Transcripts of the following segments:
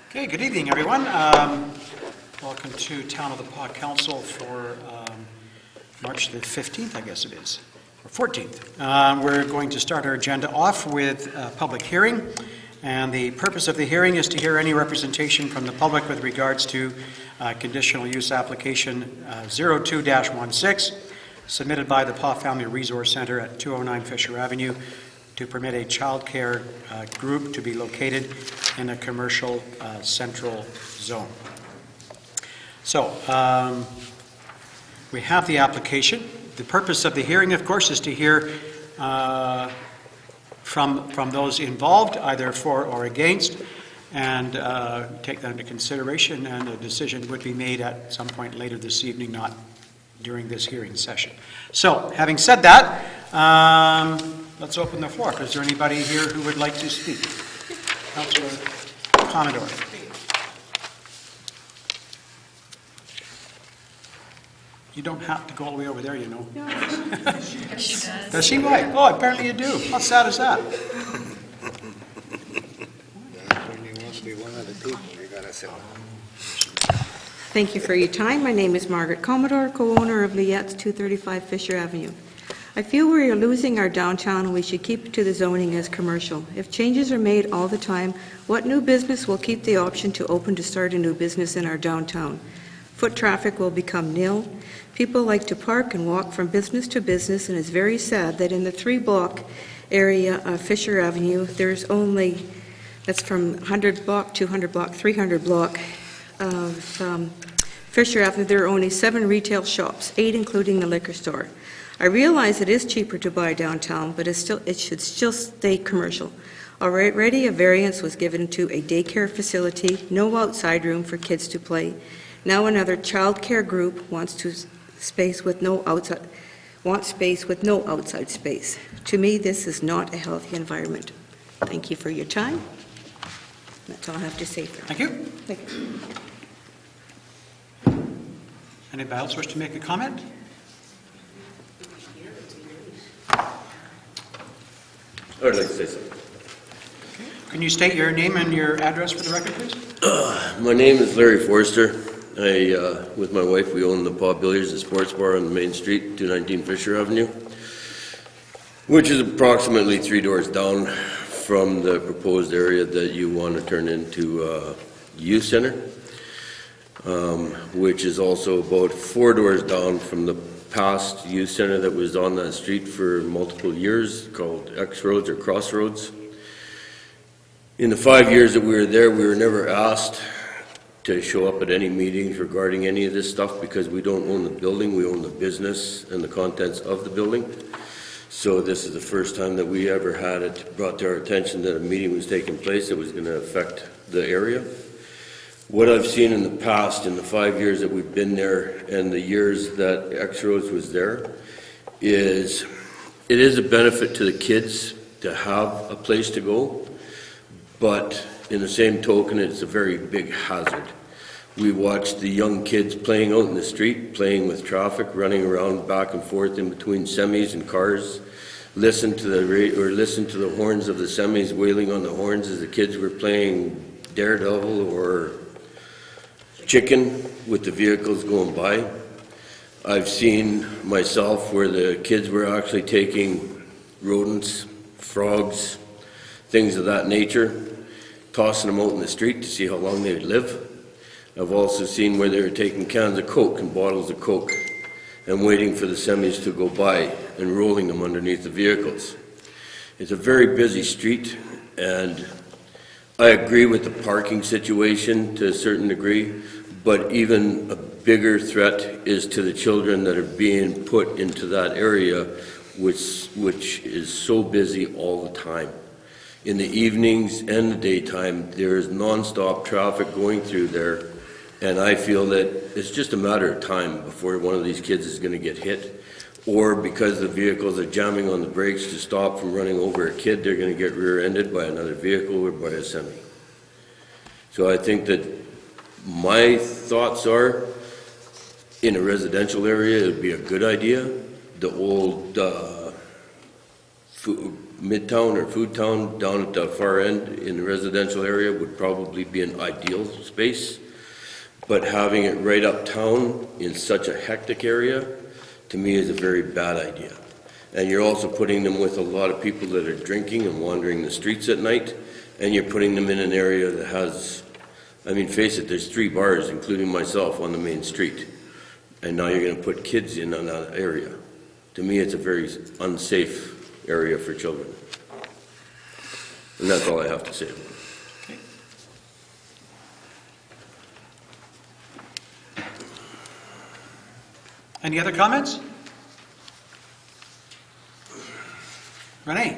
Okay, good evening, everyone. Welcome to Town of the Pas Council for March the 15th, I guess it is, or 14th. We're going to start our agenda off with a public hearing, and the purpose of the hearing is to hear any representation from the public with regards to conditional use application 02-16 submitted by the Pas Family Resource Center at 209 Fisher Avenue to permit a child care group to be located in a commercial central zone. So, we have the application. The purpose of the hearing, of course, is to hear from those involved, either for or against, and take that into consideration, and a decision would be made at some point later this evening, not during this hearing session. So, having said that, let's open the floor. Is there anybody here who would like to speak? Councillor Commodore. You don't have to go all the way over there, you know. No, she does. Does she? Right. Oh, apparently you do. How sad is that? When you want to be one of the people, you gotta sit. Thank you for your time. My name is Margaret Commodore, co-owner of Liette's 235 Fisher Avenue. I feel we are losing our downtown and we should keep it to the zoning as commercial. If changes are made all the time, what new business will keep the option to open to start a new business in our downtown? Foot traffic will become nil. People like to park and walk from business to business, and it's very sad that in the 3-block area of Fisher Avenue, there's only, that's from 100 block, 200 block, 300 block of Fisher Avenue, there are only 7 retail shops, 8 including the liquor store. I realize it is cheaper to buy downtown, but it should still stay commercial. Already a variance was given to a daycare facility, no outside room for kids to play. Now another child care group wants space with no outside space. To me, this is not a healthy environment. Thank you for your time. That's all I have to say. Thank you. Thank you. Anybody else wish to make a comment? I would like to say something. Can you state your name and your address for the record, please? My name is Larry Forster. With my wife, we own the Pas Billiards and Sports Bar on the main street, 219 Fisher Avenue, which is approximately 3 doors down from the proposed area that you want to turn into a youth center, which is also about 4 doors down from the past youth center that was on that street for multiple years, called X Roads or Crossroads. In the 5 years that we were there, we were never asked to show up at any meetings regarding any of this stuff because we don't own the building, we own the business and the contents of the building. So this is the first time that we ever had it brought to our attention that a meeting was taking place that was going to affect the area. What I've seen in the past, in the 5 years that we've been there and the years that X Roads was there, is it is a benefit to the kids to have a place to go, but in the same token, it's a very big hazard. We watch the young kids playing out in the street, playing with traffic, running around back and forth in between semis and cars, listen to the horns of the semis wailing on the horns as the kids were playing Daredevil or chicken with the vehicles going by. I've seen myself where the kids were actually taking rodents, frogs, things of that nature, tossing them out in the street to see how long they would live. I've also seen where they were taking cans of Coke and bottles of Coke and waiting for the semis to go by and rolling them underneath the vehicles. It's a very busy street, and I agree with the parking situation to a certain degree, but even a bigger threat is to the children that are being put into that area, which is so busy all the time. In the evenings and the daytime, there is non-stop traffic going through there, and I feel that it's just a matter of time before one of these kids is going to get hit, or because the vehicles are jamming on the brakes to stop from running over a kid, they're going to get rear-ended by another vehicle or by a semi. So I think that my thoughts are, in a residential area, it would be a good idea. The old Midtown or Food Town down at the far end in the residential area would probably be an ideal space. But having it right uptown in such a hectic area, to me, is a very bad idea. And you're also putting them with a lot of people that are drinking and wandering the streets at night, and you're putting them in an area that has, I mean, face it, there's 3 bars, including myself, on the main street. And now you're going to put kids in on that area. To me, it's a very unsafe area for children. And that's all I have to say. Any other comments? Renee?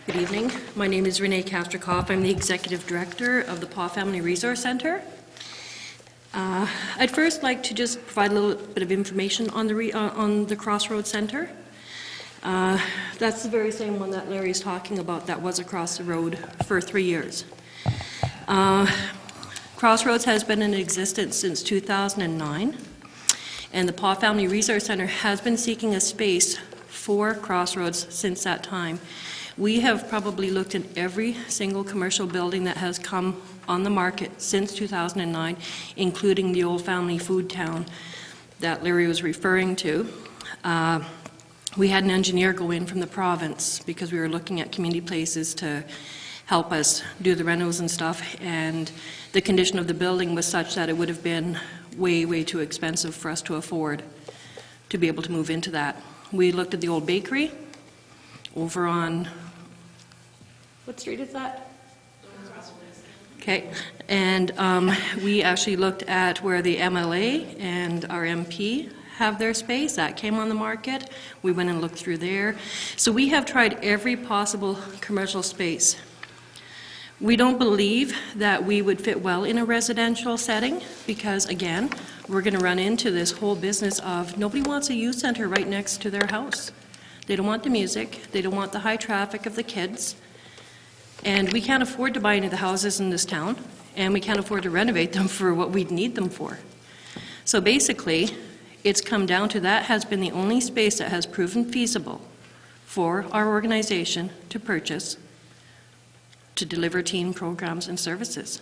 Good evening. My name is Renee Kastrikoff. I'm the Executive Director of the Paw Family Resource Center. I'd first like to just provide a little bit of information on the Crossroads Center. That's the very same one that Larry's talking about that was across the road for 3 years. Crossroads has been in existence since 2009, and the Paw Family Resource Center has been seeking a space for Crossroads since that time. We have probably looked at every single commercial building that has come on the market since 2009, including the old family food town that Larry was referring to. We had an engineer go in from the province because we were looking at community places to help us do the renos and stuff, and the condition of the building was such that it would have been way, way too expensive for us to afford to be able to move into that. We looked at the old bakery over on, what street is that? Okay, and we actually looked at where the MLA and our MP have their space. That came on the market. We went and looked through there. So we have tried every possible commercial space. We don't believe that we would fit well in a residential setting because, again, we're going to run into this whole business of nobody wants a youth center right next to their house. They don't want the music. They don't want the high traffic of the kids. And we can't afford to buy any of the houses in this town, and we can't afford to renovate them for what we'd need them for. So basically, it's come down to that has been the only space that has proven feasible for our organization to purchase to deliver teen programs and services.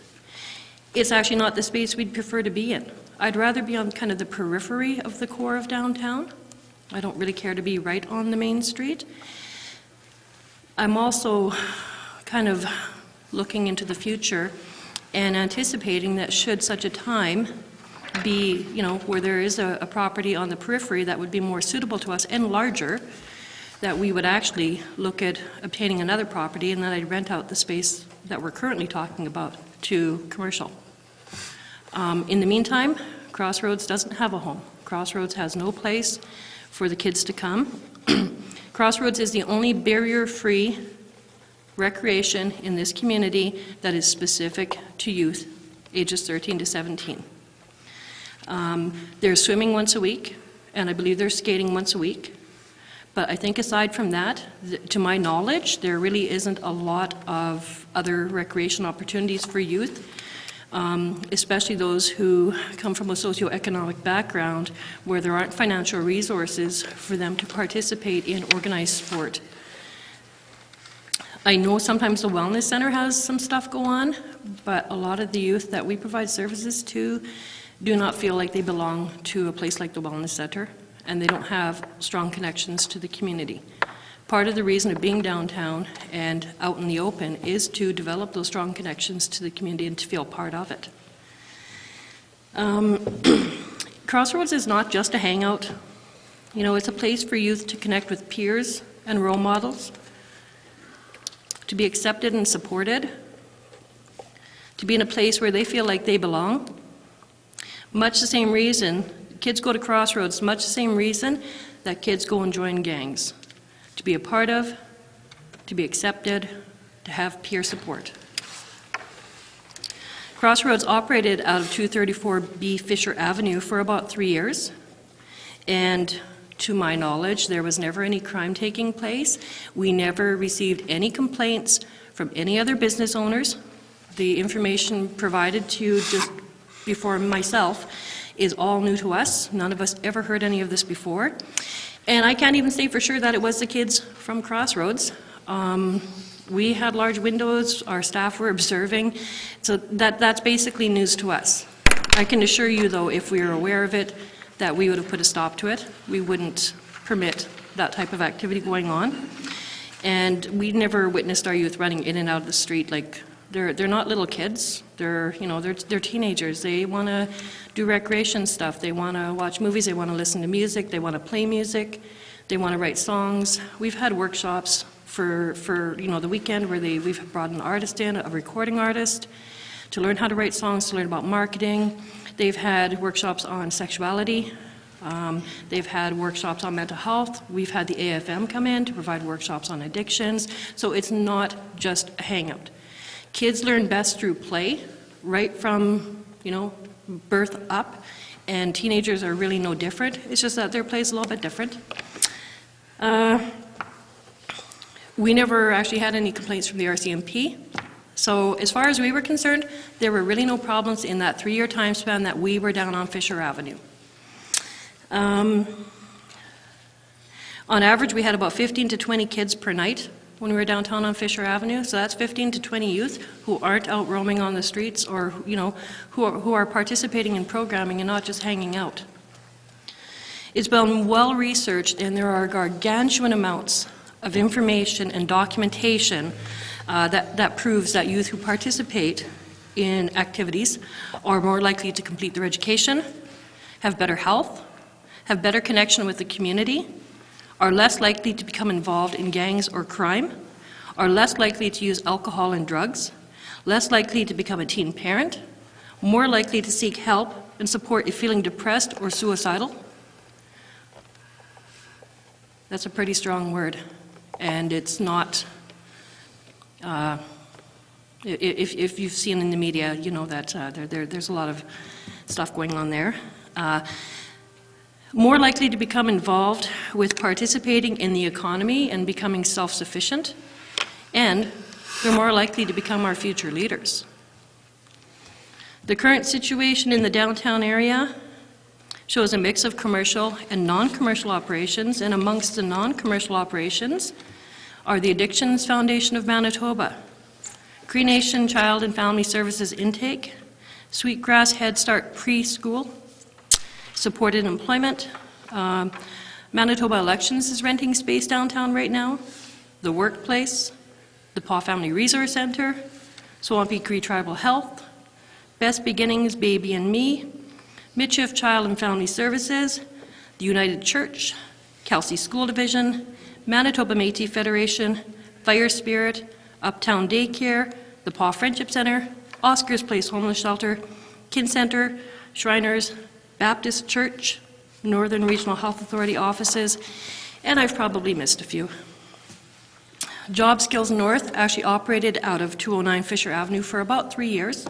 It's actually not the space we'd prefer to be in. I'd rather be on kind of the periphery of the core of downtown. I don't really care to be right on the main street. I'm also kind of looking into the future and anticipating that should such a time be, where there is a property on the periphery that would be more suitable to us and larger, that we would actually look at obtaining another property and then I'd rent out the space that we're currently talking about to commercial. In the meantime, Crossroads doesn't have a home. Crossroads has no place for the kids to come. Crossroads is the only barrier-free recreation in this community that is specific to youth ages 13 to 17. There's swimming once a week, and I believe there's skating once a week. But I think aside from that, to my knowledge, there really isn't a lot of other recreation opportunities for youth, especially those who come from a socioeconomic background where there aren't financial resources for them to participate in organized sport. I know sometimes the Wellness Center has some stuff go on, but a lot of the youth that we provide services to do not feel like they belong to a place like the Wellness Center, and they don't have strong connections to the community. Part of the reason of being downtown and out in the open is to develop those strong connections to the community and to feel part of it. Crossroads is not just a hangout. It's a place for youth to connect with peers and role models, to be accepted and supported, to be in a place where they feel like they belong. Much the same reason kids go to Crossroads, much the same reason that kids go and join gangs. To be a part of, to be accepted, to have peer support. Crossroads operated out of 234B Fisher Avenue for about 3 years, and to my knowledge, there was never any crime taking place. We never received any complaints from any other business owners. The information provided to you just before myself is all new to us. None of us ever heard any of this before. And I can't even say for sure that it was the kids from Crossroads. We had large windows, our staff were observing, so that's basically news to us. I can assure you, though, if we were aware of it, that we would have put a stop to it. We wouldn't permit that type of activity going on. And we never witnessed our youth running in and out of the street. Like, they're not little kids. They're teenagers. They want to do recreation stuff. They want to watch movies. They want to listen to music. They want to play music. They want to write songs. We've had workshops for the weekend where we've brought an artist in, a recording artist, to learn how to write songs, to learn about marketing. They've had workshops on sexuality. They've had workshops on mental health. We've had the AFM come in to provide workshops on addictions. So it's not just a hangout. Kids learn best through play, right from, birth up, and teenagers are really no different. It's just that their play is a little bit different. We never actually had any complaints from the RCMP. So as far as we were concerned, there were really no problems in that 3-year time span that we were down on Fisher Avenue. On average, we had about 15 to 20 kids per night when we were downtown on Fisher Avenue. So that's 15 to 20 youth who aren't out roaming on the streets, or who are participating in programming and not just hanging out. It's been well researched, and there are gargantuan amounts of information and documentation that proves that youth who participate in activities are more likely to complete their education, have better health, have better connection with the community, are less likely to become involved in gangs or crime, are less likely to use alcohol and drugs, less likely to become a teen parent, more likely to seek help and support if feeling depressed or suicidal. That's a pretty strong word, and it's not, if you've seen in the media, you know that there's a lot of stuff going on there. More likely to become involved with participating in the economy and becoming self-sufficient, and they're more likely to become our future leaders. The current situation in the downtown area shows a mix of commercial and non-commercial operations, and amongst the non-commercial operations are the Addictions Foundation of Manitoba, Cree Nation Child and Family Services Intake, Sweetgrass Head Start Preschool, Supported Employment, Manitoba Elections is renting space downtown right now, the Workplace, the Paw Family Resource Center, Swampy Cree Tribal Health, Best Beginnings Baby and Me, Michif Child and Family Services, the United Church, Kelsey School Division, Manitoba Métis Federation, Fire Spirit, Uptown Daycare, the Paw Friendship Center, Oscar's Place Homeless Shelter, Kin Center, Shriners, Baptist Church, Northern Regional Health Authority offices, and I've probably missed a few. Job Skills North actually operated out of 209 Fisher Avenue for about 3 years.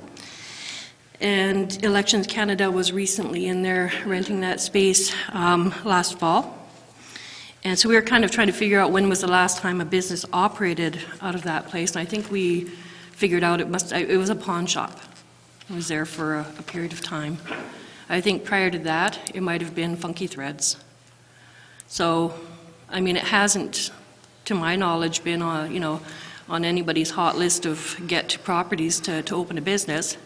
And Elections Canada was recently in there renting that space last fall. And so we were kind of trying to figure out when was the last time a business operated out of that place. And I think we figured out it was a pawn shop. It was there for a period of time. I think prior to that, it might have been Funky Threads. So, I mean, it hasn't, to my knowledge, been on, on anybody's hot list of get-to properties to open a business.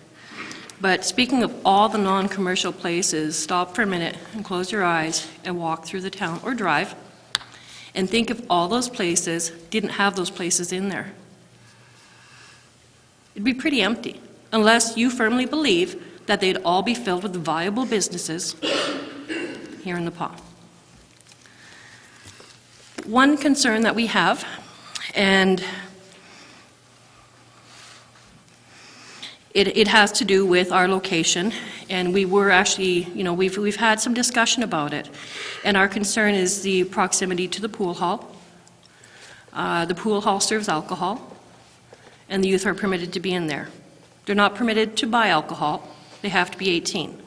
But speaking of all the non-commercial places, stop for a minute and close your eyes and walk through the town, or drive, and think if all those places didn't have those places in there. It'd be pretty empty, unless you firmly believe that they'd all be filled with viable businesses here in the Paw. One concern that we have, and it has to do with our location, and we were actually, we've had some discussion about it, and our concern is the proximity to the pool hall. The pool hall serves alcohol, and the youth are permitted to be in there. They're not permitted to buy alcohol. They have to be 18.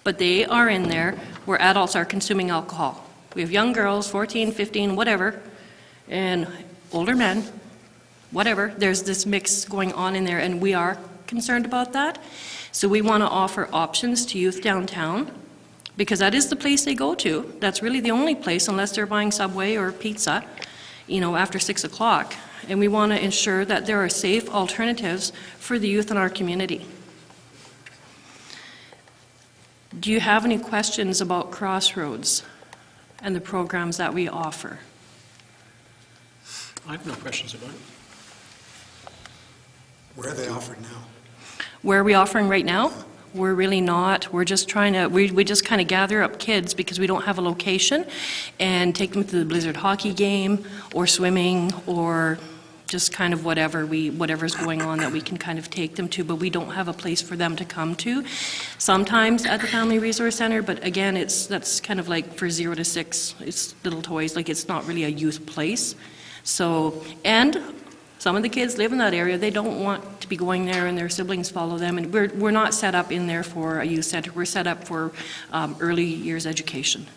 But they are in there where adults are consuming alcohol. We have young girls, 14, 15, whatever, and older men whatever. There's this mix going on in there, and we are concerned about that. So we want to offer options to youth downtown, because that is the place they go to. That's really the only place, unless they're buying Subway or pizza, you know, after 6 o'clock. And we want to ensure that there are safe alternatives for the youth in our community. Do you have any questions about Crossroads and the programs that we offer? I have no questions about it. Where are they offered now? Where are we offering right now? We're really not. We're just trying to, we just kind of gather up kids because we don't have a location and take them to the Blizzard hockey game or swimming or just kind of whatever's going on that we can kind of take them to, but we don't have a place for them to come to. Sometimes at the Family Resource Center, but again, that's kind of like for 0 to 6. It's little toys, like it's not really a youth place. So, and some of the kids live in that area. They don't want to be going there and their siblings follow them. And we're not set up in there for a youth center. We're set up for early years education.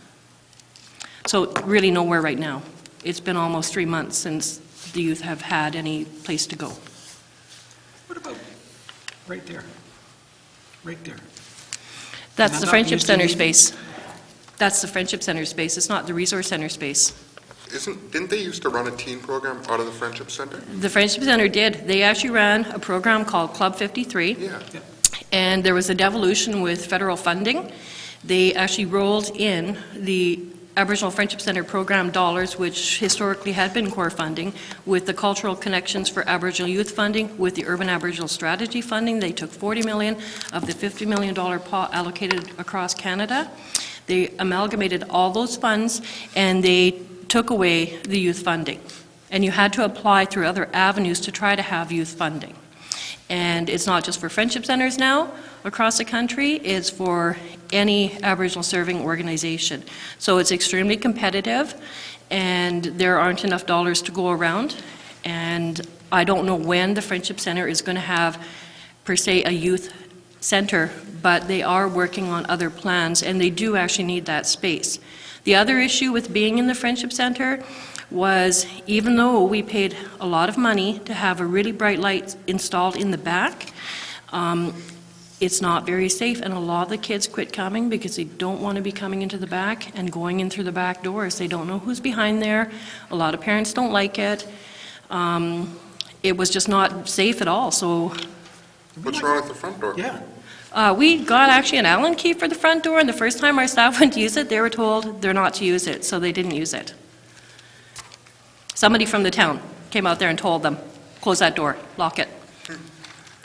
So really nowhere right now. It's been almost 3 months since the youth have had any place to go. What about right there? Right there. That's Isn't the that Friendship used to Center be- space. That's the Friendship Center space. It's not the Resource Center space. Didn't they used to run a teen program out of the Friendship Center? The Friendship Center did. They actually ran a program called Club 53. Yeah. And there was a devolution with federal funding. They actually rolled in the Aboriginal Friendship Center program dollars, which historically had been core funding, with the Cultural Connections for Aboriginal Youth funding, with the Urban Aboriginal Strategy funding. They took $40 million of the $50 million pot allocated across Canada. They amalgamated all those funds, and they took away the youth funding. And you had to apply through other avenues to try to have youth funding. And it's not just for friendship centers now across the country, it's for any Aboriginal serving organization. So it's extremely competitive, and there aren't enough dollars to go around. And I don't know when the Friendship Center is going to have, per se, a youth center, but they are working on other plans, and they do actually need that space. The other issue with being in the Friendship Center was, even though we paid a lot of money to have a really bright light installed in the back, it's not very safe, and a lot of the kids quit coming because they don't want to be coming into the back and going in through the back doors. They don't know who's behind there. A lot of parents don't like it. It was just not safe at all. So What's wrong with the front door? Yeah. we got actually an Allen key for the front door, and the first time our staff went to use it, they were told they're not to use it, so they didn't use it. Somebody from the town came out there and told them, close that door, lock it.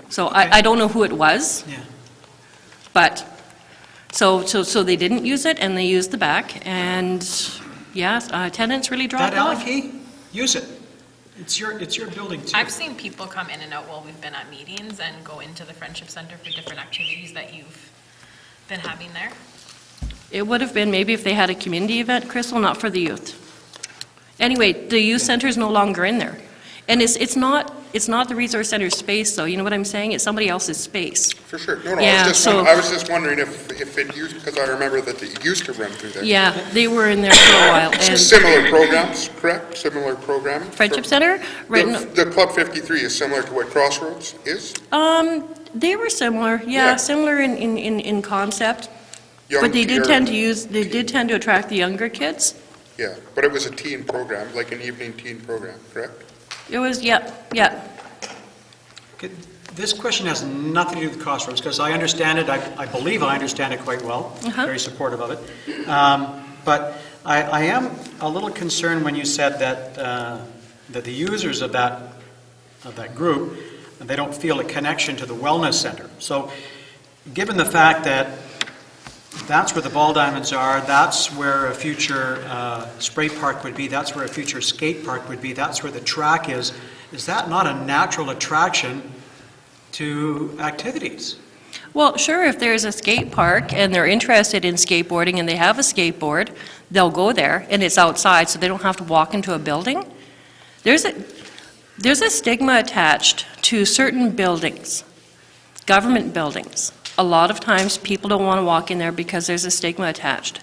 So I don't know who it was, Yeah. but, so they didn't use it, and they used the back, and, yeah, attendance really dropped That Allen off. key, use it. It's your building too. I've seen people come in and out while we've been at meetings and go into the Friendship Center for different activities that you've been having there. It would have been maybe if they had a community event, Crystal, not for the youth. Anyway, the youth center is no longer in there. And it's not the Resource Center space, though, you know what I'm saying? It's somebody else's space. For sure. No, Yeah, I was just wondering if it used, because I remember that it used to run through there. Yeah, they were in there for a while. So And similar programs, correct? Similar programming? Friendship Center, right? The Club 53 is similar to what Crossroads is? They were similar, Yeah. similar in concept. Young But they did teen- tend to attract the younger kids. Yeah, but it was a teen program, like an evening teen program, correct? It was, yeah. Okay, this question has nothing to do with Crossroads, because I understand it, I believe I understand it quite well, very supportive of it. But I am a little concerned when you said that, that the users of that group, they don't feel a connection to the wellness center. So given the fact that that's where the ball diamonds are, that's where a future spray park would be, that's where a future skate park would be, that's where the track is that not a natural attraction to activities? Well, sure, if there's a skate park and they're interested in skateboarding and they have a skateboard, they'll go there, and it's outside, so they don't have to walk into a building. There's a stigma attached to certain buildings, government buildings. A lot of times, people don't want to walk in there because there's a stigma attached.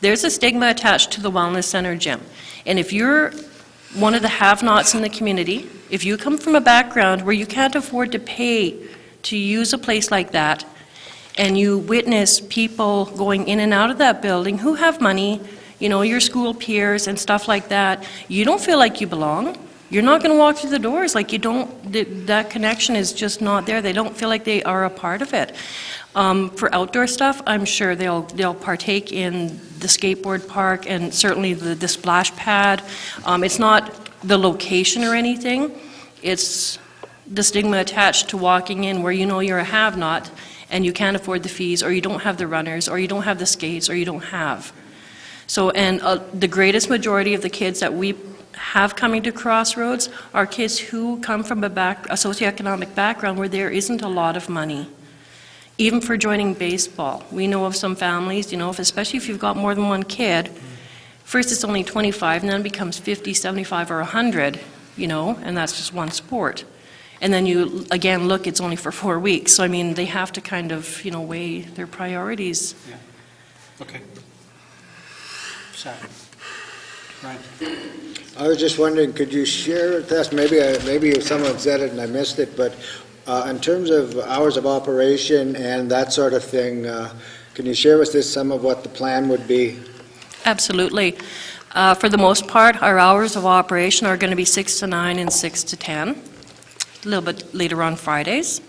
There's a stigma attached to the Wellness Center gym. And if you're one of the have-nots in the community, if you come from a background where you can't afford to pay to use a place like that, and you witness people going in and out of that building who have money, you know, your school peers and stuff like that, you don't feel like you belong. You're not going to walk through the doors. Like, you don't, that connection is just not there. They don't feel like they are a part of it. For outdoor stuff, I'm sure they'll partake in the skateboard park and certainly the splash pad. It's not the location or anything. It's the stigma attached to walking in where you know you're a have-not and you can't afford the fees, or you don't have the runners, or you don't have the skates, or you don't have. So, and the greatest majority of the kids that we have coming to Crossroads are kids who come from a socioeconomic background where there isn't a lot of money. Even for joining baseball, we know of some families, you know, especially if you've got more than one kid, first it's only 25 and then it becomes 50, 75, or 100, you know, and that's just one sport. And then you, again, look, it's only for 4 weeks. So, I mean, they have to kind of, you know, weigh their priorities. Yeah. Okay. Sorry. Ryan? I was just wondering, could you share with us, maybe someone said it and I missed it, but in terms of hours of operation and that sort of thing, can you share with us some of what the plan would be? Absolutely. For the most part, our hours of operation are going to be 6 to 9 and 6 to 10. A little bit later on Fridays,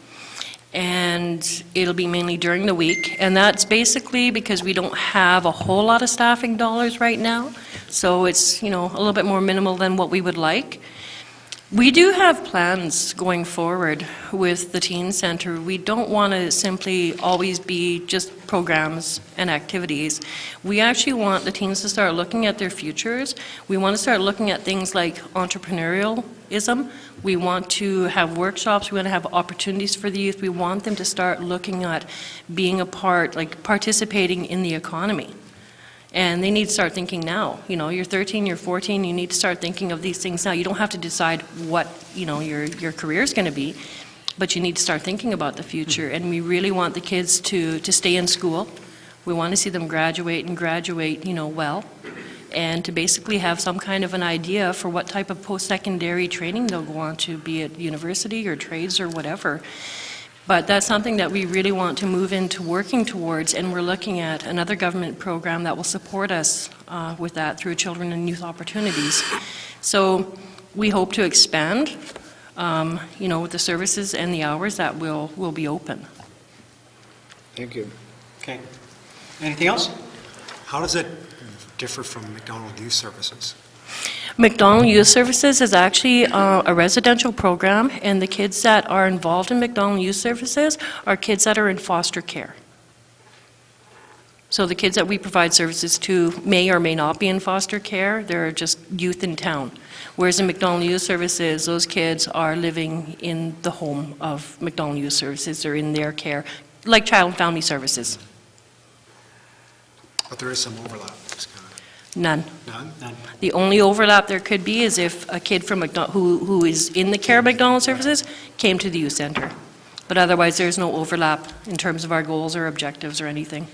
and it'll be mainly during the week, and that's basically because we don't have a whole lot of staffing dollars right now, so it's, you know, a little bit more minimal than what we would like. We do have plans going forward with the Teen Center. We don't want to simply always be just programs and activities. We actually want the teens to start looking at their futures. We want to start looking at things like entrepreneurialism. We want to have workshops. We want to have opportunities for the youth. We want them to start looking at being a part, like participating in the economy. And they need to start thinking now. You know, you're 13, you're 14, you need to start thinking of these things now. You don't have to decide what, you know, your career is going to be, but you need to start thinking about the future. And we really want the kids to stay in school. We want to see them graduate, you know, well, and to basically have some kind of an idea for what type of post-secondary training they'll go on to, be it university or trades or whatever. But that's something that we really want to move into working towards, and we're looking at another government program that will support us with that through Children and Youth Opportunities. So we hope to expand, you know, with the services and the hours that will be open. Thank you. Okay. Anything else? How does it differ from McDonald Youth Services? McDonald Youth Services is actually a residential program, and the kids that are involved in McDonald Youth Services are kids that are in foster care. So the kids that we provide services to may or may not be in foster care. They're just youth in town. Whereas in McDonald Youth Services, those kids are living in the home of McDonald Youth Services. They're in their care, like Child and Family Services. But there is some overlap. None. None? None. The only overlap there could be is if a kid from who is in the care of McDonald Services came to the youth center. But otherwise, there's no overlap in terms of our goals or objectives or anything.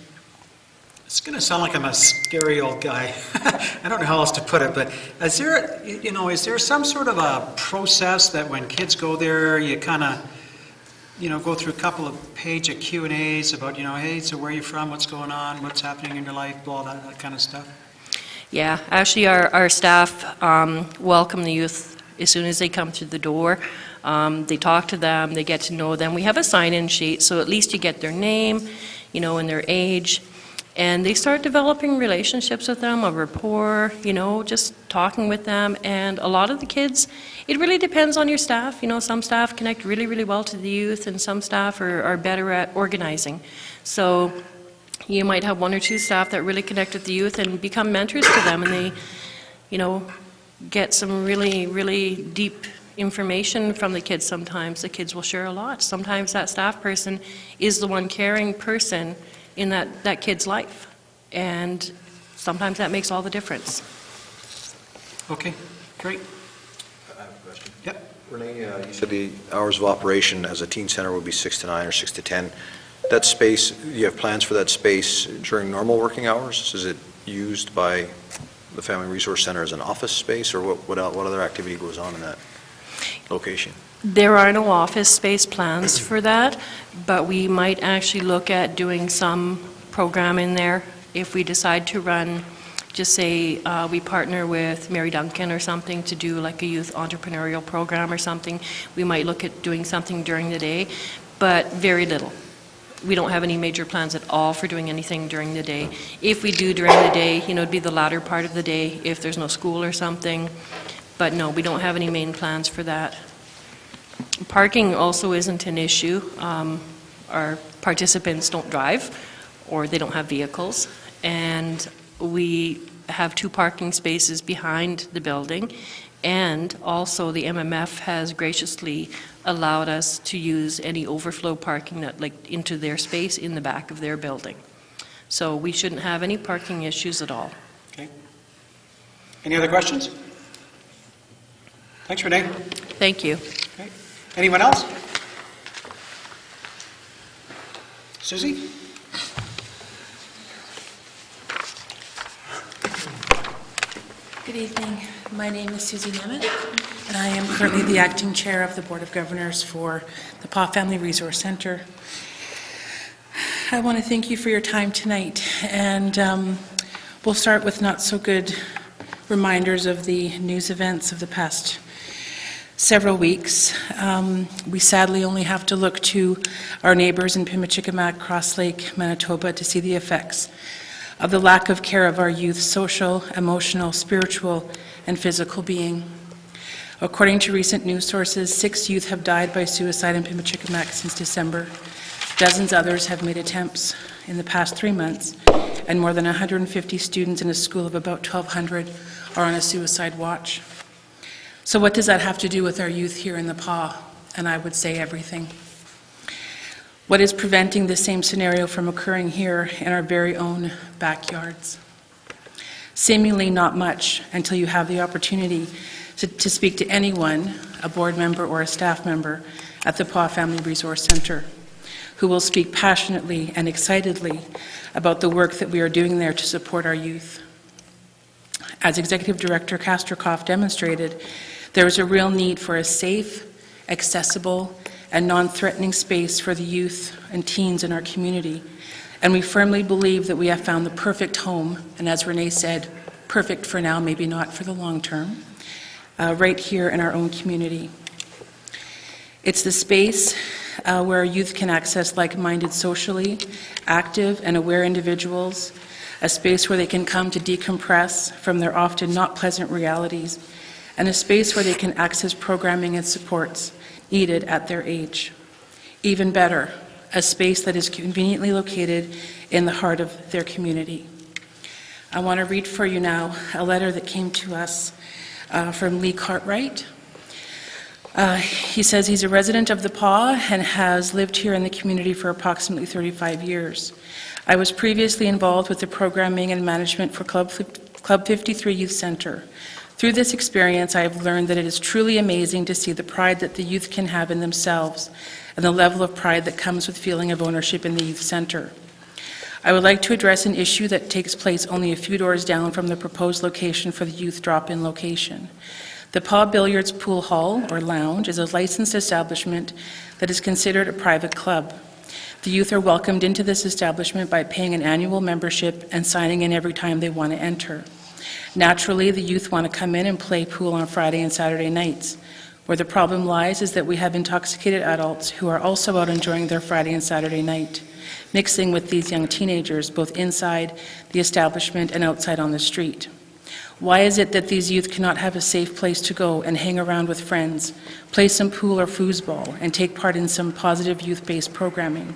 It's going to sound like I'm a scary old guy. I don't know how else to put it, but is there some sort of a process that when kids go there, you kind of, you know, go through a couple of page of Q&As about, you know, hey, so where are you from, what's going on, what's happening in your life, blah, that kind of stuff? Yeah, actually our staff welcome the youth as soon as they come through the door. They talk to them, they get to know them. We have a sign-in sheet, so at least you get their name, you know, and their age. And they start developing relationships with them, a rapport, you know, just talking with them. And a lot of the kids, it really depends on your staff. You know, some staff connect really, really well to the youth, and some staff are better at organizing. So you might have 1 or 2 staff that really connect with the youth and become mentors to them, and they, you know, get some really, really deep information from the kids sometimes. The kids will share a lot. Sometimes that staff person is the one caring person in that kid's life, and sometimes that makes all the difference. Okay, great. I have a question. Yep. Renee, you said the hours of operation as a teen center would be 6 to 9 or 6 to 10. That space, you have plans for that space during normal working hours? Is it used by the Family Resource Center as an office space, or what other activity goes on in that location? There are no office space plans for that, but we might actually look at doing some program in there if we decide to run, just say we partner with Mary Duncan or something to do like a youth entrepreneurial program or something. We might look at doing something during the day, but very little. We don't have any major plans at all for doing anything during the day. If we do during the day, you know, it'd be the latter part of the day if there's no school or something. But no, we don't have any main plans for that. Parking also isn't an issue. Our participants don't drive, or they don't have vehicles, and we have 2 parking spaces behind the building, and also the MMF has graciously allowed us to use any overflow parking that, like, into their space in the back of their building. So we shouldn't have any parking issues at all. Okay. Any other questions? Thanks, Renee. Thank you. Okay. Anyone else? Susie? Good evening. My name is Susie Nemeth, and I am currently the acting chair of the Board of Governors for the PA Family Resource Center. I want to thank you for your time tonight, and we'll start with not so good reminders of the news events of the past several weeks. We sadly only have to look to our neighbors in Pimicikamak, Cross Lake, Manitoba to see the effects of the lack of care of our youth's social, emotional, spiritual, and physical being. According to recent news sources, 6 youth have died by suicide in Pimicikamak since December. Dozens others have made attempts in the past 3 months, and more than 150 students in a school of about 1,200 are on a suicide watch. So what does that have to do with our youth here in the PA? And I would say everything. What is preventing the same scenario from occurring here in our very own backyards? Seemingly not much until you have the opportunity to speak to anyone, a board member or a staff member, at the PA Family Resource Center, who will speak passionately and excitedly about the work that we are doing there to support our youth. As Executive Director Kastorkoff demonstrated, there is a real need for a safe, accessible, and non-threatening space for the youth and teens in our community. And we firmly believe that we have found the perfect home, and as Renee said, perfect for now, maybe not for the long term, right here in our own community. It's the space where our youth can access like-minded, socially active and aware individuals, a space where they can come to decompress from their often not pleasant realities, and a space where they can access programming and supports needed at their age. Even better, a space that is conveniently located in the heart of their community. I want to read for you now a letter that came to us from Lee Cartwright. He says he's a resident of the PA and has lived here in the community for approximately 35 years. I was previously involved with the programming and management for Club 53 Youth Center. Through this experience, I have learned that it is truly amazing to see the pride that the youth can have in themselves and the level of pride that comes with feeling of ownership in the youth center. I would like to address an issue that takes place only a few doors down from the proposed location for the youth drop-in location. The PA Billiards Pool Hall, or Lounge, is a licensed establishment that is considered a private club. The youth are welcomed into this establishment by paying an annual membership and signing in every time they want to enter. Naturally, the youth want to come in and play pool on Friday and Saturday nights. Where the problem lies is that we have intoxicated adults who are also out enjoying their Friday and Saturday night, mixing with these young teenagers both inside the establishment and outside on the street. Why is it that these youth cannot have a safe place to go and hang around with friends, play some pool or foosball, and take part in some positive youth-based programming?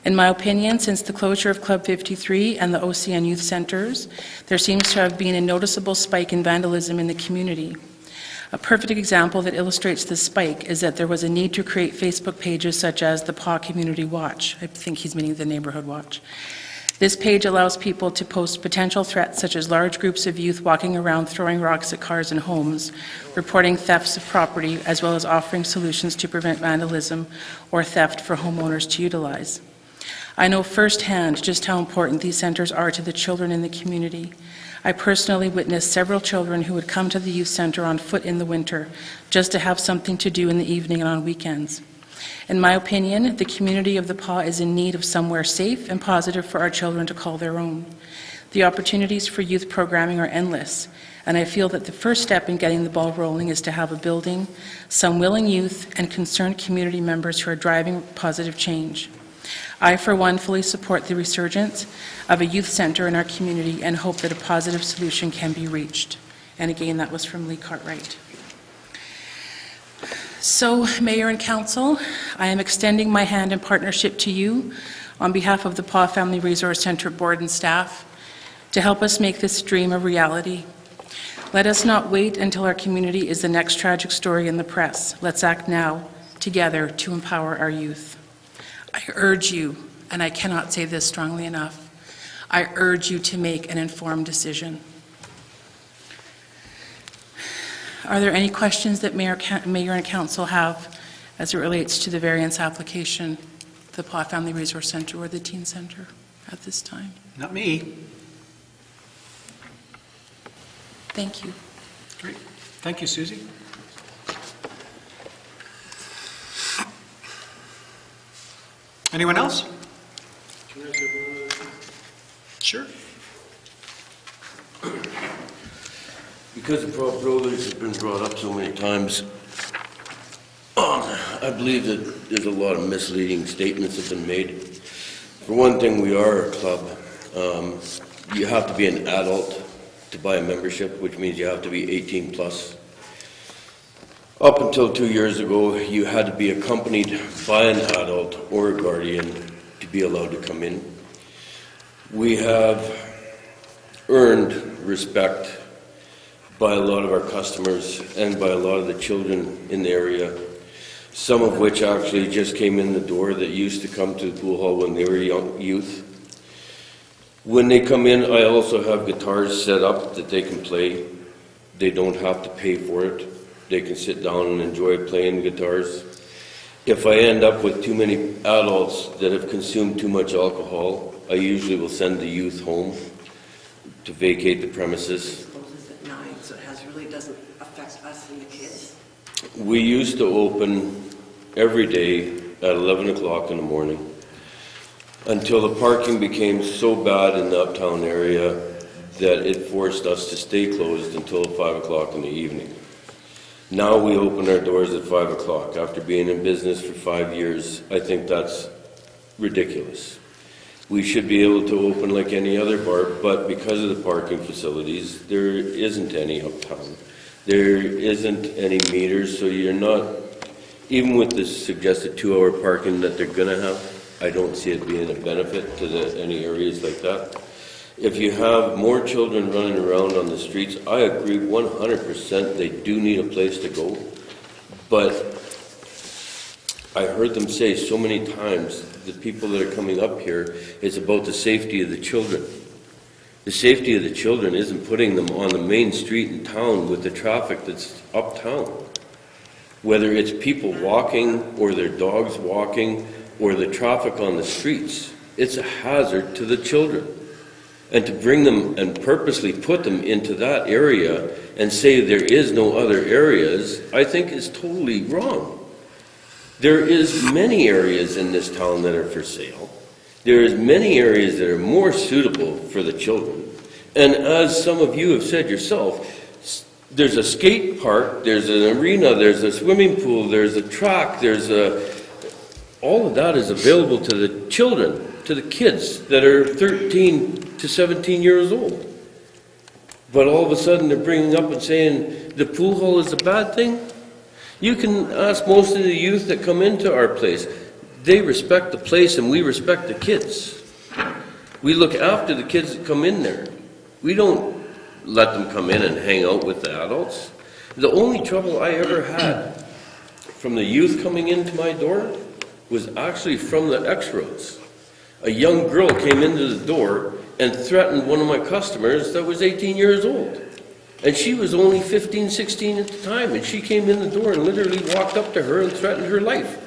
In my opinion, since the closure of Club 53 and the OCN Youth Centers, there seems to have been a noticeable spike in vandalism in the community. A perfect example that illustrates this spike is that there was a need to create Facebook pages such as the PA Community Watch. I think he's meaning the Neighborhood Watch. This page allows people to post potential threats such as large groups of youth walking around throwing rocks at cars and homes, reporting thefts of property, as well as offering solutions to prevent vandalism or theft for homeowners to utilize. I know firsthand just how important these centers are to the children in the community. I personally witnessed several children who would come to the youth center on foot in the winter just to have something to do in the evening and on weekends. In my opinion, the community of the PAW is in need of somewhere safe and positive for our children to call their own. The opportunities for youth programming are endless, and I feel that the first step in getting the ball rolling is to have a building, some willing youth, and concerned community members who are driving positive change. I, for one, fully support the resurgence of a youth center in our community and hope that a positive solution can be reached. And again, that was from Lee Cartwright. So, Mayor and Council, I am extending my hand in partnership to you on behalf of the PAW Family Resource Center Board and staff to help us make this dream a reality. Let us not wait until our community is the next tragic story in the press. Let's act now, together, to empower our youth. I urge you, and I cannot say this strongly enough, I urge you to make an informed decision. Are there any questions that Mayor and Council have as it relates to the variance application, the PAW Family Resource Center or the Teen Center at this time? Not me. Thank you. Great. Thank you, Susie. Anyone else? Sure. Because the Prop Brothers has been brought up so many times, I believe that there's a lot of misleading statements that have been made. For one thing, we are a club. You have to be an adult to buy a membership, which means you have to be 18 plus. Up until 2 years ago, you had to be accompanied by an adult or a guardian to be allowed to come in. We have earned respect by a lot of our customers and by a lot of the children in the area, some of which actually just came in the door that used to come to the pool hall when they were young youth. When they come in, I also have guitars set up that they can play. They don't have to pay for it. They can sit down and enjoy playing guitars. If I end up with too many adults that have consumed too much alcohol, I usually will send the youth home to vacate the premises. It closes at 9, so it really doesn't affect us and the kids. We used to open every day at 11 o'clock in the morning until the parking became so bad in the uptown area that it forced us to stay closed until 5 o'clock in the evening. Now we open our doors at 5 o'clock. After being in business for 5 years, I think that's ridiculous. We should be able to open like any other bar, but because of the parking facilities, there isn't any uptown. There isn't any meters, so you're not, even with the suggested 2-hour parking that they're gonna have, I don't see it being a benefit to any areas like that. If you have more children running around on the streets, I agree 100% they do need a place to go. But I heard them say so many times, the people that are coming up here, it's about the safety of the children. The safety of the children isn't putting them on the main street in town with the traffic that's uptown. Whether it's people walking or their dogs walking or the traffic on the streets, it's a hazard to the children. And to bring them and purposely put them into that area and say there is no other areas, I think is totally wrong. There is many areas in this town that are for sale. There is many areas that are more suitable for the children. And as some of you have said yourself, there's a skate park, there's an arena, there's a swimming pool, there's a track, all of that is available to the children, to the kids that are 13 to 17 years old. But all of a sudden they're bringing up and saying the pool hall is a bad thing. You can ask most of the youth that come into our place. They respect the place and we respect the kids. We look after the kids that come in there. We don't let them come in and hang out with the adults. The only trouble I ever had from the youth coming into my door was actually from the X-Roads. A young girl came into the door and threatened one of my customers that was 18 years old. And she was only 15, 16 at the time, and she came in the door and literally walked up to her and threatened her life.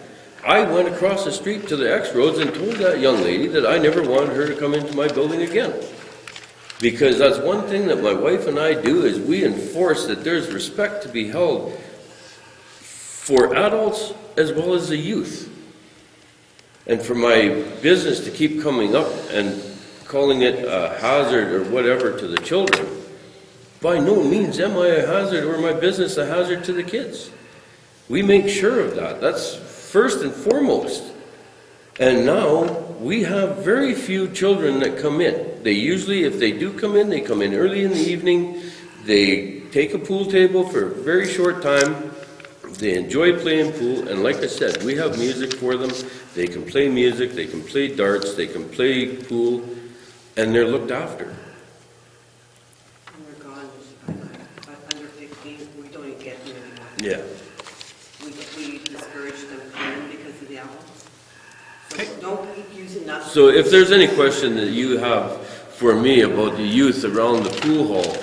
I went across the street to the X Roads and told that young lady that I never wanted her to come into my building again. Because that's one thing that my wife and I do, is we enforce that there's respect to be held for adults as well as the youth. And for my business to keep coming up and calling it a hazard or whatever to the children, by no means am I a hazard or my business a hazard to the kids. We make sure of that. That's first and foremost. And now we have very few children that come in. They usually, if they do come in, they come in early in the evening. They take a pool table for a very short time. They enjoy playing pool, and like I said, we have music for them. They can play music, they can play darts, they can play pool, and they're looked after. When we're gone, under 15, we don't even get them anymore. Yeah. We discourage them coming because of the alcohol. Okay. So don't keep using that. So if there's any question that you have for me about the youth around the pool hall,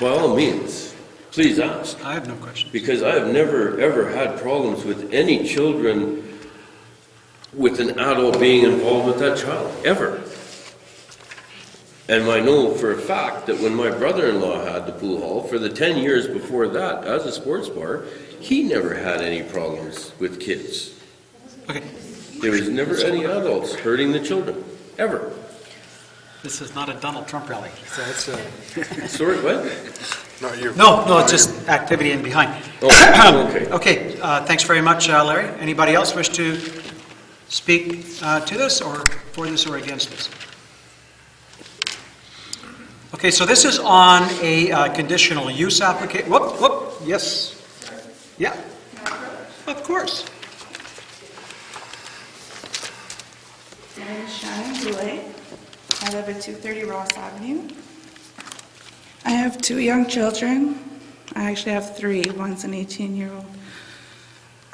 by all means, please ask. I have no questions. Because I have never, ever had problems with any children with an adult being involved with that child, ever. And I know for a fact that when my brother-in-law had the pool hall, for the 10 years before that, as a sports bar, he never had any problems with kids. Okay, There was never any adults hurting the children, ever. this is not a Donald Trump rally, so it's a... Sorry, what? Not you. No, it's just activity in behind. Oh, okay. Okay, thanks very much, Larry. Anybody else wish to speak to this, or for this, or against this? Okay, so this is on a conditional use application. Whoop, yes. Yeah, of course. My name is Shannon Goulet. I live at 230 Ross Avenue. I have 2 young children. I actually have 3. One's an 18-year-old.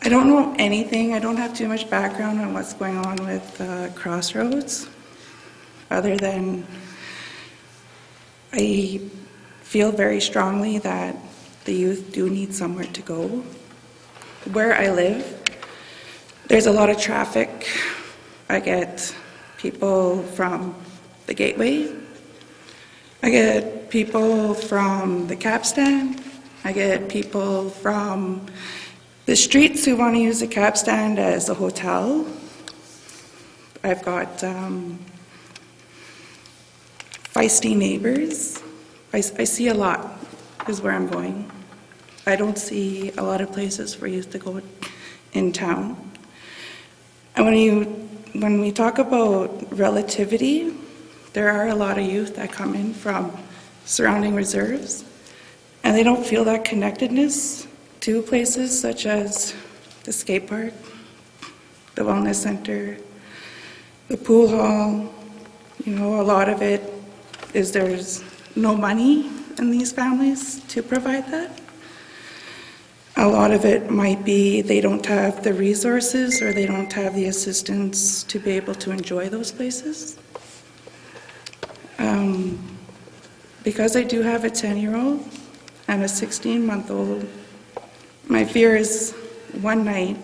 I don't know anything. I don't have too much background on what's going on with Crossroads, other than I feel very strongly that the youth do need somewhere to go. Where I live, there's a lot of traffic. I get people from the Gateway. I get people from the cab stand. I get people from the streets who want to use the cab stand as a hotel. I've got feisty neighbors. I see a lot is where I'm going. I don't see a lot of places for youth to go in town. And when we talk about relativity, there are a lot of youth that come in from surrounding reserves, and they don't feel that connectedness to places such as the skate park, the wellness center, the pool hall. You know, a lot of it is there's no money in these families to provide that. A lot of it might be they don't have the resources or they don't have the assistance to be able to enjoy those places. Because I do have a 10-year-old and a 16-month-old, my fear is one night,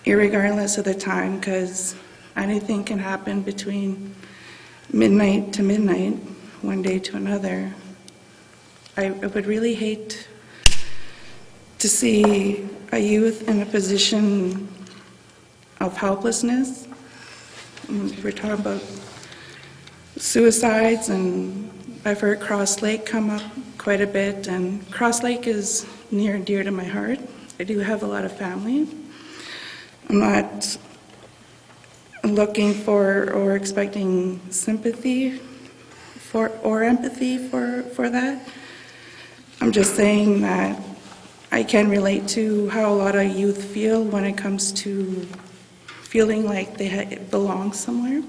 irregardless of the time, because anything can happen between midnight to midnight, one day to another. I would really hate to see a youth in a position of helplessness. We're talking about suicides, and I've heard Cross Lake come up quite a bit, and Cross Lake is near and dear to my heart. I do have a lot of family. I'm not looking for or expecting sympathy for or empathy for that. I'm just saying that I can relate to how a lot of youth feel when it comes to feeling like they belong somewhere.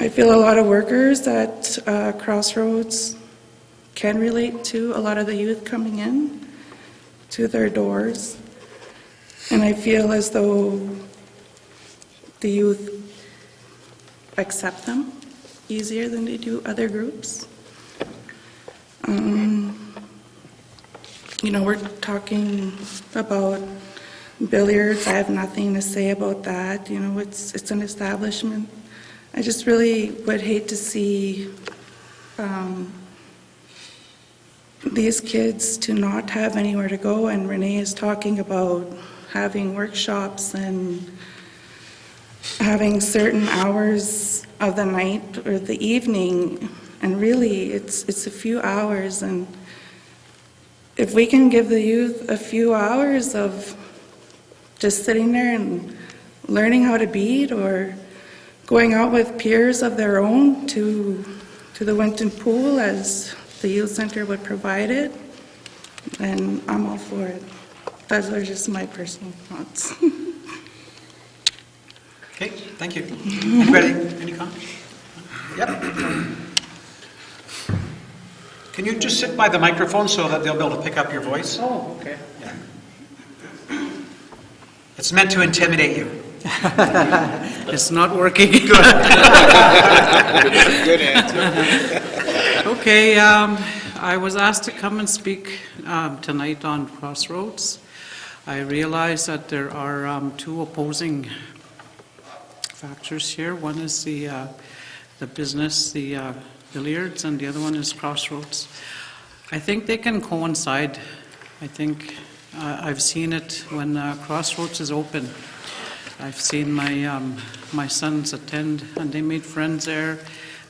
I feel a lot of workers at Crossroads can relate to a lot of the youth coming in to their doors. And I feel as though the youth accept them easier than they do other groups. You know, we're talking about Billiards, I have nothing to say about that. You know, it's an establishment. I just really would hate to see these kids to not have anywhere to go, and Renee is talking about having workshops and having certain hours of the night or the evening, and really it's a few hours, and if we can give the youth a few hours of just sitting there and learning how to beat, or going out with peers of their own to the Winton Pool as the youth center would provide it, and I'm all for it. Those are just my personal thoughts. Okay, thank you. Anybody, any comments? Yep. Can you just sit by the microphone so that they'll be able to pick up your voice? Oh, okay. Yeah. It's meant to intimidate you. It's not working. Good answer. Okay, I was asked to come and speak tonight on Crossroads. I realize that there are two opposing factors here. One is the business, the billiards, and the other one is Crossroads. I think they can coincide. I think I've seen it when Crossroads is open. I've seen my sons attend, and they made friends there.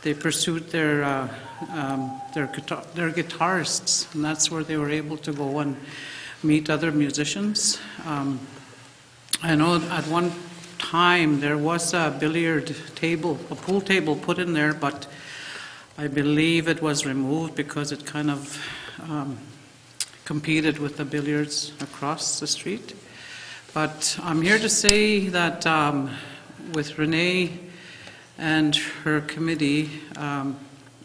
They pursued their guitarists, and that's where they were able to go and meet other musicians. I know at one time there was a billiard table, a pool table put in there, but I believe it was removed because it kind of competed with the billiards across the street. But I'm here to say that with Renee and her committee,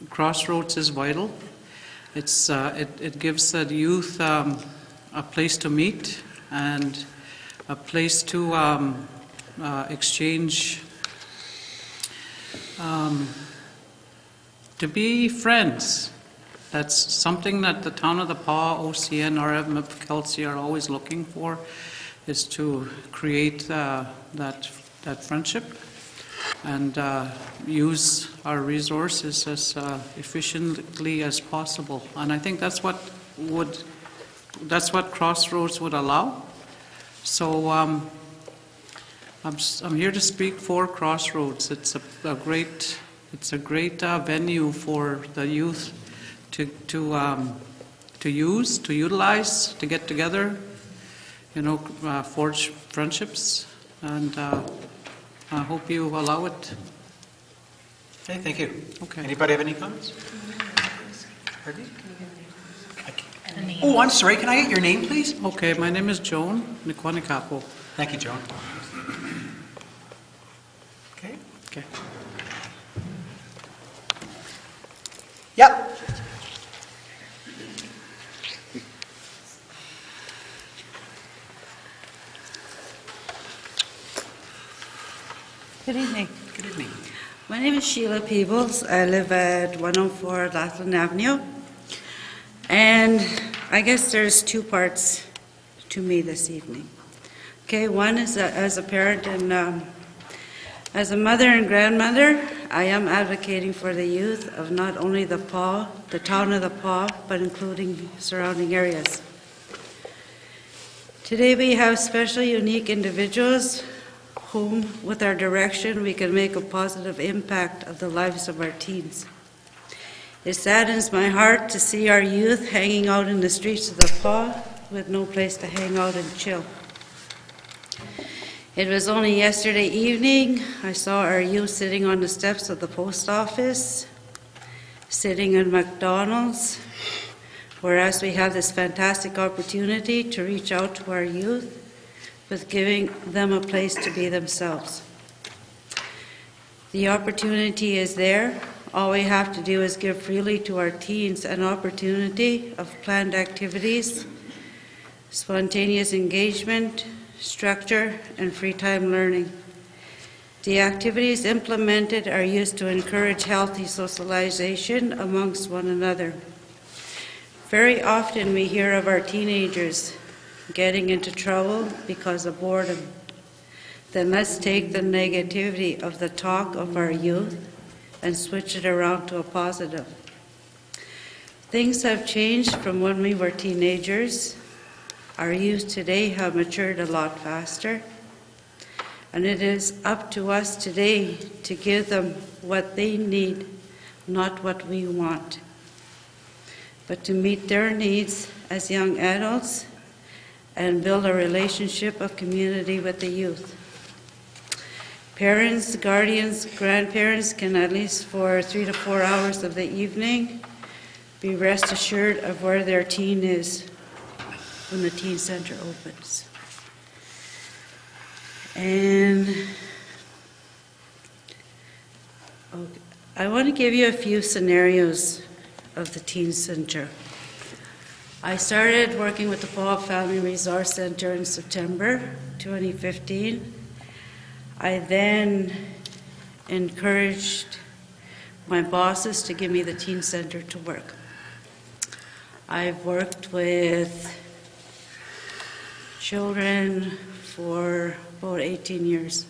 Crossroads is vital. It gives the youth a place to meet and a place to exchange, to be friends. That's something that the Town of the Paw, OCN, RFMIP, Kelsey are always looking for, is to create that friendship and use our resources as efficiently as possible. And I think that's what Crossroads would allow. So I'm here to speak for Crossroads. It's a great venue for the youth to utilize, to get together, forge friendships, and I hope you allow it. Okay, thank you. Okay. Anybody have any comments? Pardon? Oh, I'm sorry. Can I get your name, please? Okay, my name is Joan Nikwanikapo. Thank you, Joan. Okay. Okay. Yep. Good evening. Good evening. My name is Sheila Peebles. I live at 104 Laughlin Avenue. And I guess there's two parts to me this evening. Okay, one is as a parent and as a mother and grandmother, I am advocating for the youth of not only the Paw, the Town of the Paw, but including surrounding areas. Today we have special, unique individuals whom, with our direction, we can make a positive impact of the lives of our teens. It saddens my heart to see our youth hanging out in the streets of the Paw with no place to hang out and chill. It was only yesterday evening I saw our youth sitting on the steps of the post office, sitting in McDonald's, whereas we have this fantastic opportunity to reach out to our youth with giving them a place to be themselves. The opportunity is there. All we have to do is give freely to our teens an opportunity of planned activities, spontaneous engagement, structure, and free time learning. The activities implemented are used to encourage healthy socialization amongst one another. Very often we hear of our teenagers getting into trouble because of boredom, then let's take the negativity of the talk of our youth and switch it around to a positive. Things have changed from when we were teenagers. Our youth today have matured a lot faster, and it is up to us today to give them what they need, not what we want, but to meet their needs as young adults and build a relationship of community with the youth. Parents, guardians, grandparents can, at least for 3 to 4 hours of the evening, be rest assured of where their teen is when the teen center opens. And I want to give you a few scenarios of the teen center. I started working with the Paul Family Resource Center in September 2015. I then encouraged my bosses to give me the teen center to work. I've worked with children for about 18 years.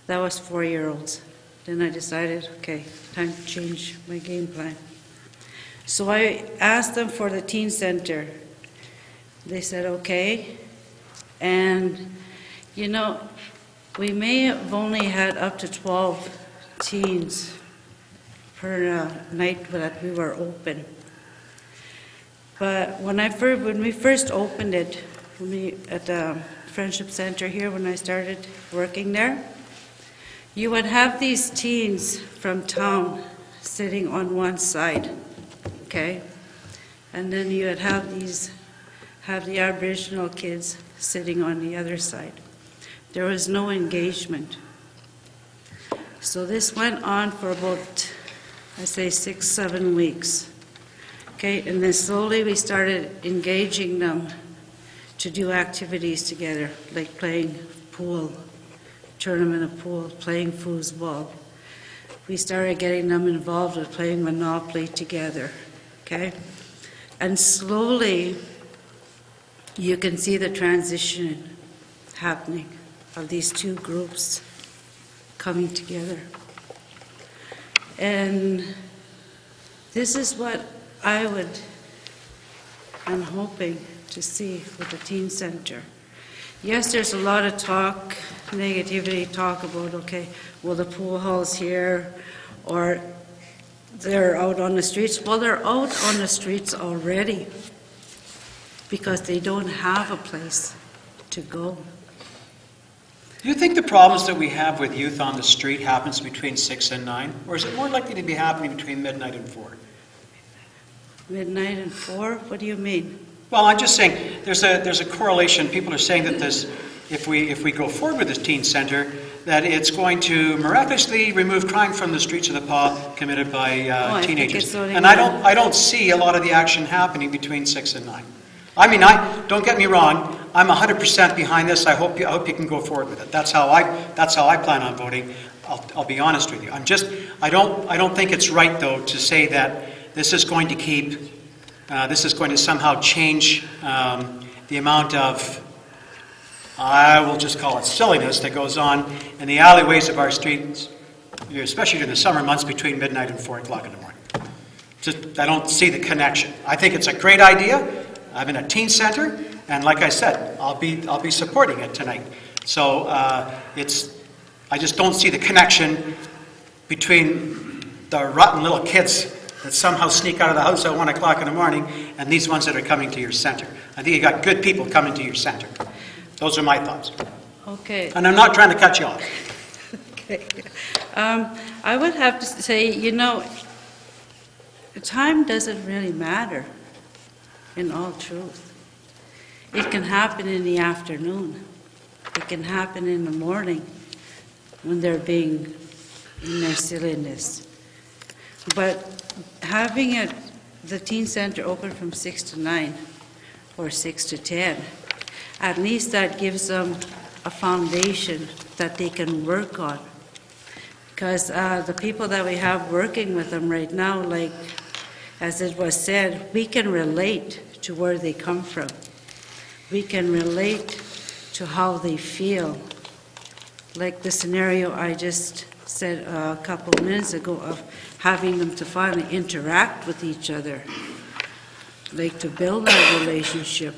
That was 4-year-olds. Then I decided, okay, time to change my game plan. So I asked them for the teen center. They said, okay. And, you know, we may have only had up to 12 teens per night that we were open. But when we first opened it, at the Friendship Center here, when I started working there, you would have these teens from town sitting on one side, okay? And then you would have the Aboriginal kids sitting on the other side. There was no engagement. So this went on for about, I say, 6-7 weeks. Okay, and then slowly we started engaging them to do activities together, like playing pool, tournament of pool, playing foosball. We started getting them involved with playing Monopoly together, okay? And slowly, you can see the transition happening of these two groups coming together. And this is what I'm hoping to see with the teen center. Yes, there's a lot of talk, negativity talk about, okay, well, the pool hall's here, or they're out on the streets. Well, they're out on the streets already because they don't have a place to go. Do you think the problems that we have with youth on the street happens between 6 and 9? Or is it more likely to be happening between midnight and 4? Midnight and 4? What do you mean? Well, I'm just saying, there's a correlation. People are saying that if we go forward with this teen center, that it's going to miraculously remove crime from the streets of the PAW committed by teenagers. And I don't see a lot of the action happening between 6 and 9. I mean, don't get me wrong. I'm 100% behind this. I hope you can go forward with it. That's how I plan on voting. I'll be honest with you. I don't think it's right though to say that this is going to somehow change the amount of, I will just call it silliness, that goes on in the alleyways of our streets, especially during the summer months between midnight and 4 o'clock in the morning. I don't see the connection. I think it's a great idea. I'm in a teen center, and like I said, I'll be supporting it tonight. So I just don't see the connection between the rotten little kids that somehow sneak out of the house at 1 o'clock in the morning and these ones that are coming to your center. I think you got good people coming to your center. Those are my thoughts. Okay. And I'm not trying to cut you off. Okay. I would have to say, time doesn't really matter, in all truth. It can happen in the afternoon. It can happen in the morning when they're being in their silliness. But having the teen center open from 6 to 9 or 6 to 10, at least that gives them a foundation that they can work on. Because the people that we have working with them right now, like as it was said, we can relate to where they come from. we can relate to how they feel. Like the scenario I just said a couple of minutes ago of having them to finally interact with each other, like to build that relationship.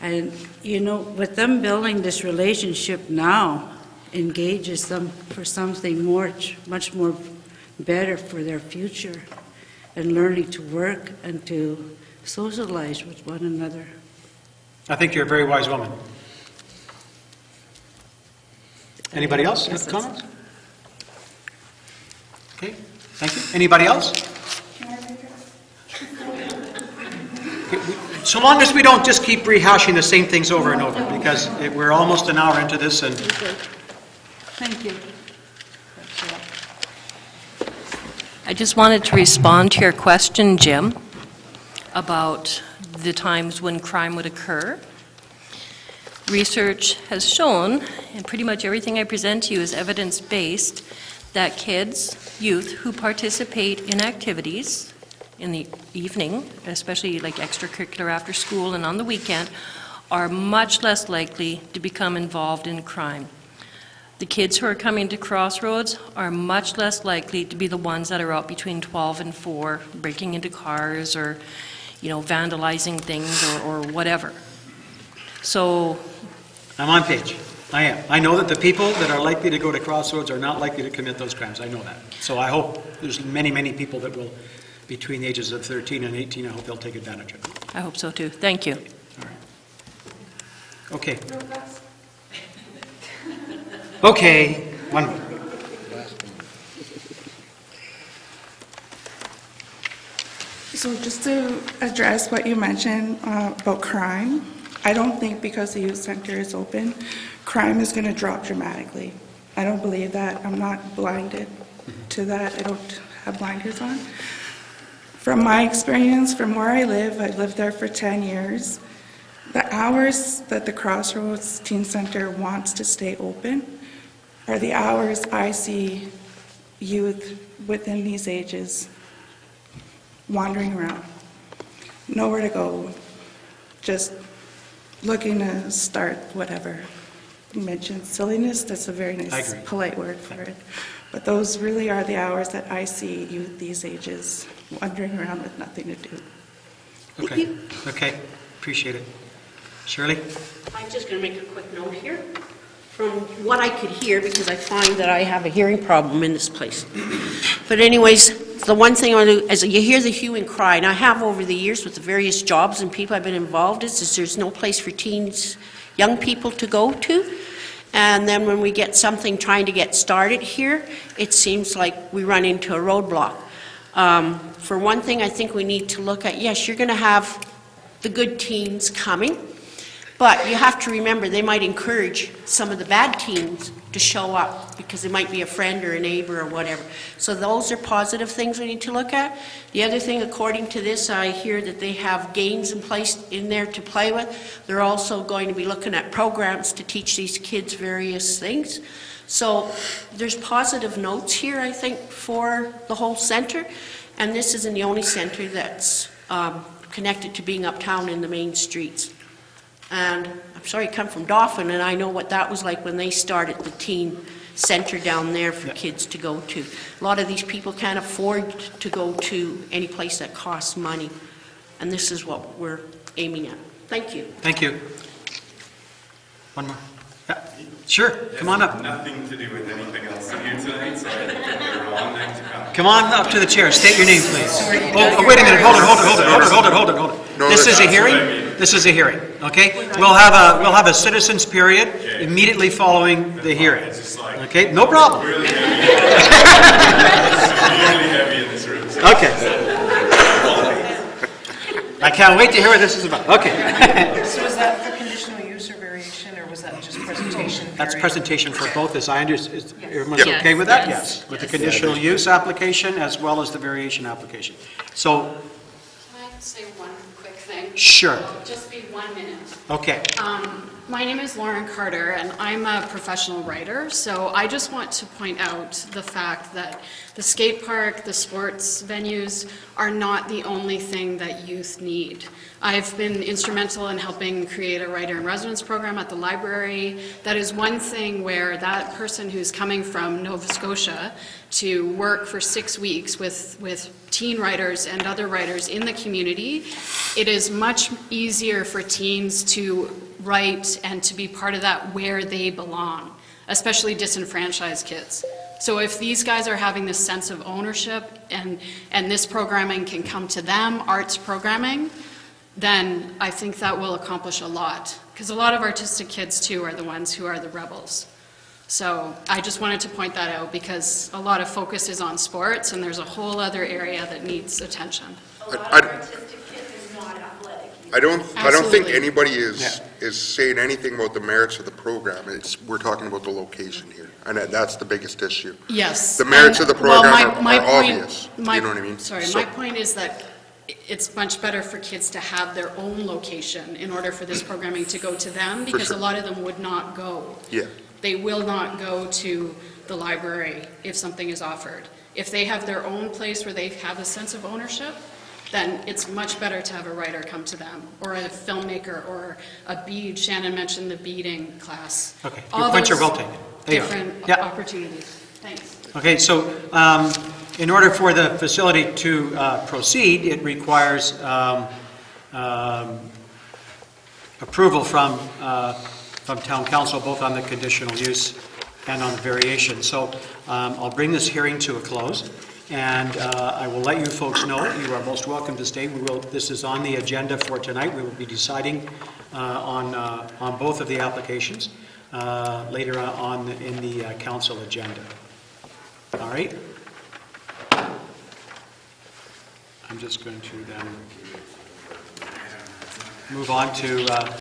And, you know, with them building this relationship now, engages them for something much more better for their future, and learning to work and to socialize with one another. I think you're a very wise woman. Anybody else have comments? Okay, thank you. Anybody else? So long as we don't just keep rehashing the same things over and over, because we're almost an hour into this, and Thank you. I just wanted to respond to your question, Jim, about the times when crime would occur. Research has shown, and pretty much everything I present to you is evidence-based, that kids, youth who participate in activities in the evening, especially like extracurricular after school and on the weekend, are much less likely to become involved in crime. The kids who are coming to Crossroads are much less likely to be the ones that are out between 12 and 4, breaking into cars or, you know, vandalizing things or whatever. So I'm on page. I am. I know that the people that are likely to go to Crossroads are not likely to commit those crimes. I know that. So I hope there's many, many people that will, between the ages of 13 and 18, I hope they'll take advantage of it. I hope so too. Thank you. All right. Okay. Okay, one more. So just to address what you mentioned about crime, I don't think because the youth center is open, crime is going to drop dramatically. I don't believe that. I'm not blinded to that. I don't have blinders on. From my experience, from where I live, I've lived there for 10 years. The hours that the Crossroads Teen Center wants to stay open are the hours I see youth within these ages wandering around, nowhere to go, just looking to start whatever. You mentioned silliness, that's a very nice, polite word for it. But those really are the hours that I see youth these ages wandering around with nothing to do. Okay, okay, appreciate it. Shirley? I'm just going to make a quick note here. From what I could hear, because I find that I have a hearing problem in this place. But anyways, the one thing I want to do is you hear the hue and cry, and I have over the years with the various jobs and people I've been involved in, is there's no place for teens, young people to go to. And then when we get something trying to get started here, it seems like we run into a roadblock. For one thing, I think we need to look at, yes, you're going to have the good teens coming, but you have to remember they might encourage some of the bad teens to show up because they might be a friend or a neighbor or whatever. So those are positive things we need to look at. The other thing, according to this, I hear that they have games in place in there to play with. They're also going to be looking at programs to teach these kids various things. So there's positive notes here, I think, for the whole center. And this isn't the only center that's connected to being uptown in the main streets. And I'm sorry, I come from Dauphin, and I know what that was like when they started the teen center down there for kids to go to. A lot of these people can't afford to go to any place that costs money, and this is what we're aiming at. Thank you. Thank you. One more. Yeah. Sure, come on up. Nothing to do with anything else here tonight, so I think you're wrong next to come. Come on up to the chair. State your name, please. Oh, wait a minute. Hold it. This is a hearing? This is a hearing, okay? We'll have a citizens period immediately following the hearing. Okay, no problem. Really heavy in this room. Okay. I can't wait to hear what this is about. Okay. So is that for conditional use or variation, or was that just presentation? That's presentation for both, as I understand. Is everyone's okay with that? Yes. With the conditional use application as well as the variation application. So, Can I say one quick thing? sure. It'll just be 1 minute. Okay. My name is Lauren Carter, and I'm a professional writer, so I just want to point out the fact that the skate park, the sports venues are not the only thing that youth need. I've been instrumental in helping create a writer-in-residence program at the library. That is one thing where that person who's coming from Nova Scotia to work for 6 weeks with teen writers and other writers in the community, it is much easier for teens to write and to be part of that where they belong, especially disenfranchised kids. So if these guys are having this sense of ownership and this programming can come to them, arts programming, then I think that will accomplish a lot. Because a lot of artistic kids, too, are the ones who are the rebels. So I just wanted to point that out because a lot of focus is on sports and there's a whole other area that needs attention. I don't think anybody is saying anything about the merits of the program. We're talking about the location here, and that's the biggest issue. Yes. The merits of the program are obvious. You know what I mean? Sorry, my point is that it's much better for kids to have their own location in order for this programming to go to them, because a lot of them would not go. Yeah. They will not go to the library if something is offered. If they have their own place where they have a sense of ownership, then it's much better to have a writer come to them, or a filmmaker, or a bead. Shannon mentioned the beading class. Okay, your points are well taken. Different opportunities. Thanks. Okay, so in order for the facility to proceed, it requires approval from town council, both on the conditional use and on the variation. So I'll bring this hearing to a close, and I will let you folks know you are most welcome to stay. This is on the agenda for tonight. We will be deciding on both of the applications later on in the council agenda. All right? I'm just going to then move on to